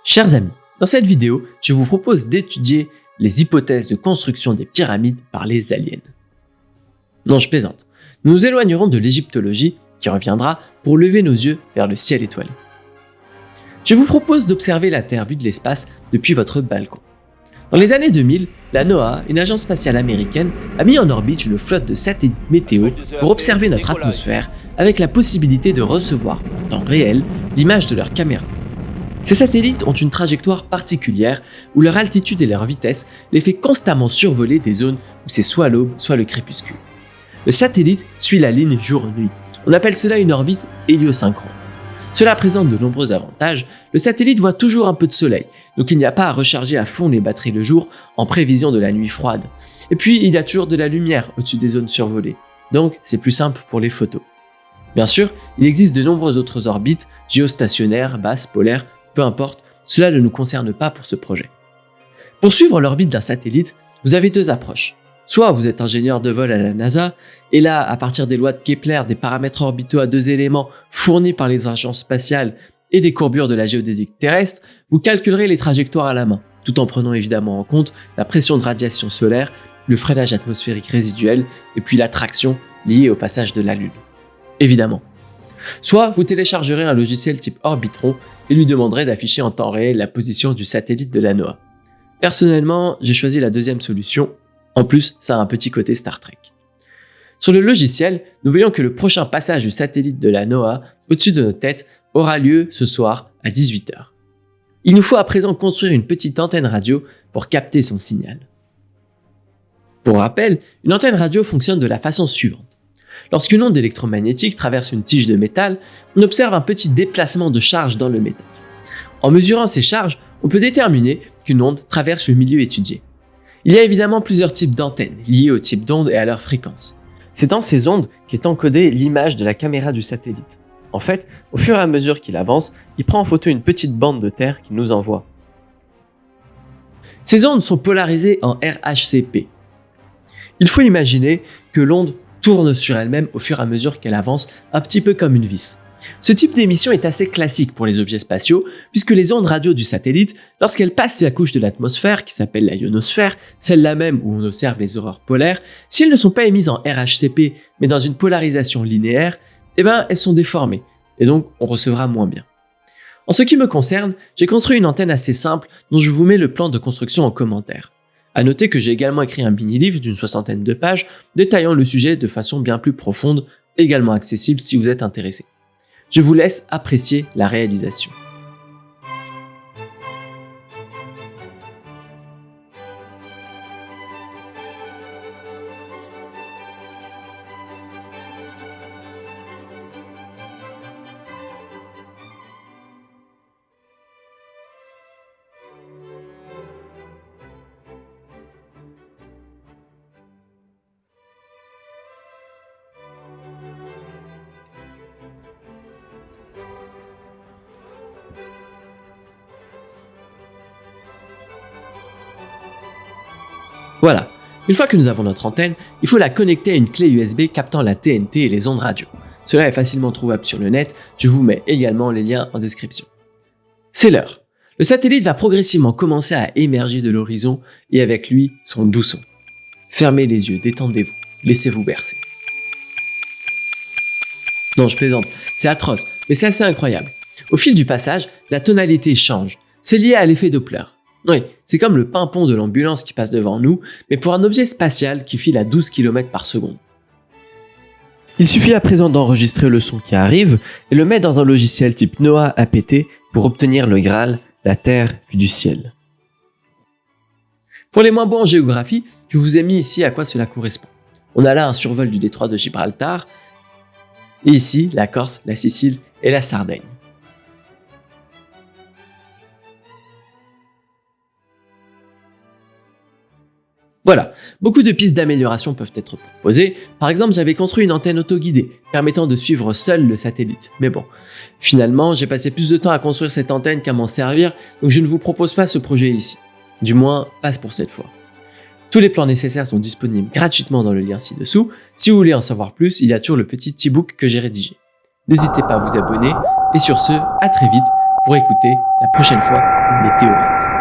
Chers amis, dans cette vidéo, je vous propose d'étudier les hypothèses de construction des pyramides par les aliens. Non, je plaisante. Nous nous éloignerons de l'égyptologie, qui reviendra pour lever nos yeux vers le ciel étoilé. Je vous propose d'observer la Terre vue de l'espace depuis votre balcon. Dans les années 2000, la NOAA, une agence spatiale américaine, a mis en orbite une flotte de satellites météo pour observer notre atmosphère avec la possibilité de recevoir en temps réel l'image de leurs caméras. Ces satellites ont une trajectoire particulière où leur altitude et leur vitesse les fait constamment survoler des zones où c'est soit l'aube, soit le crépuscule. Le satellite suit la ligne jour-nuit. On appelle cela une orbite héliosynchrone. Cela présente de nombreux avantages. Le satellite voit toujours un peu de soleil, donc il n'y a pas à recharger à fond les batteries le jour en prévision de la nuit froide. Et puis il y a toujours de la lumière au-dessus des zones survolées, donc c'est plus simple pour les photos. Bien sûr, il existe de nombreuses autres orbites, géostationnaires, basses, polaires, peu importe, cela ne nous concerne pas pour ce projet. Pour suivre l'orbite d'un satellite, vous avez deux approches. Soit vous êtes ingénieur de vol à la NASA, et là, à partir des lois de Kepler, des paramètres orbitaux à deux éléments fournis par les agences spatiales et des courbures de la géodésie terrestre, vous calculerez les trajectoires à la main, tout en prenant évidemment en compte la pression de radiation solaire, le freinage atmosphérique résiduel, et puis l'attraction liée au passage de la Lune. Évidemment. Soit vous téléchargerez un logiciel type Orbitron et lui demanderez d'afficher en temps réel la position du satellite de la NOAA. Personnellement, j'ai choisi la deuxième solution. En plus, ça a un petit côté Star Trek. Sur le logiciel, nous voyons que le prochain passage du satellite de la NOAA au-dessus de nos têtes aura lieu ce soir à 18 h. Il nous faut à présent construire une petite antenne radio pour capter son signal. Pour rappel, une antenne radio fonctionne de la façon suivante. Lorsqu'une onde électromagnétique traverse une tige de métal, on observe un petit déplacement de charge dans le métal. En mesurant ces charges, on peut déterminer qu'une onde traverse le milieu étudié. Il y a évidemment plusieurs types d'antennes liées au type d'onde et à leur fréquence. C'est dans ces ondes qu'est encodée l'image de la caméra du satellite. En fait, au fur et à mesure qu'il avance, il prend en photo une petite bande de terre qu'il nous envoie. Ces ondes sont polarisées en RHCP. Il faut imaginer que l'onde tourne sur elle-même au fur et à mesure qu'elle avance, un petit peu comme une vis. Ce type d'émission est assez classique pour les objets spatiaux, puisque les ondes radio du satellite, lorsqu'elles passent la couche de l'atmosphère, qui s'appelle la ionosphère, celle-là même où on observe les aurores polaires, si elles ne sont pas émises en RHCP, mais dans une polarisation linéaire, elles sont déformées, et donc on recevra moins bien. En ce qui me concerne, j'ai construit une antenne assez simple, dont je vous mets le plan de construction en commentaire. À noter que j'ai également écrit un mini-livre d'une 60aine de pages, détaillant le sujet de façon bien plus profonde, également accessible si vous êtes intéressé. Je vous laisse apprécier la réalisation. Voilà, une fois que nous avons notre antenne, il faut la connecter à une clé USB captant la TNT et les ondes radio. Cela est facilement trouvable sur le net, je vous mets également les liens en description. C'est l'heure. Le satellite va progressivement commencer à émerger de l'horizon et avec lui son doux son. Fermez les yeux, détendez-vous, laissez-vous bercer. Non, je plaisante, c'est atroce, mais c'est assez incroyable. Au fil du passage, la tonalité change. C'est lié à l'effet Doppler. Oui, c'est comme le pimpon de l'ambulance qui passe devant nous, mais pour un objet spatial qui file à 12 km par seconde. Il suffit à présent d'enregistrer le son qui arrive et le mettre dans un logiciel type NOAA APT pour obtenir le Graal, la Terre vue du ciel. Pour les moins bons en géographie, je vous ai mis ici à quoi cela correspond. On a là un survol du détroit de Gibraltar, et ici la Corse, la Sicile et la Sardaigne. Voilà, beaucoup de pistes d'amélioration peuvent être proposées. Par exemple, j'avais construit une antenne autoguidée, permettant de suivre seul le satellite. Mais bon, finalement, j'ai passé plus de temps à construire cette antenne qu'à m'en servir, donc je ne vous propose pas ce projet ici. Du moins, pas pour cette fois. Tous les plans nécessaires sont disponibles gratuitement dans le lien ci-dessous. Si vous voulez en savoir plus, il y a toujours le petit e-book que j'ai rédigé. N'hésitez pas à vous abonner, et sur ce, à très vite pour écouter la prochaine fois les météorites.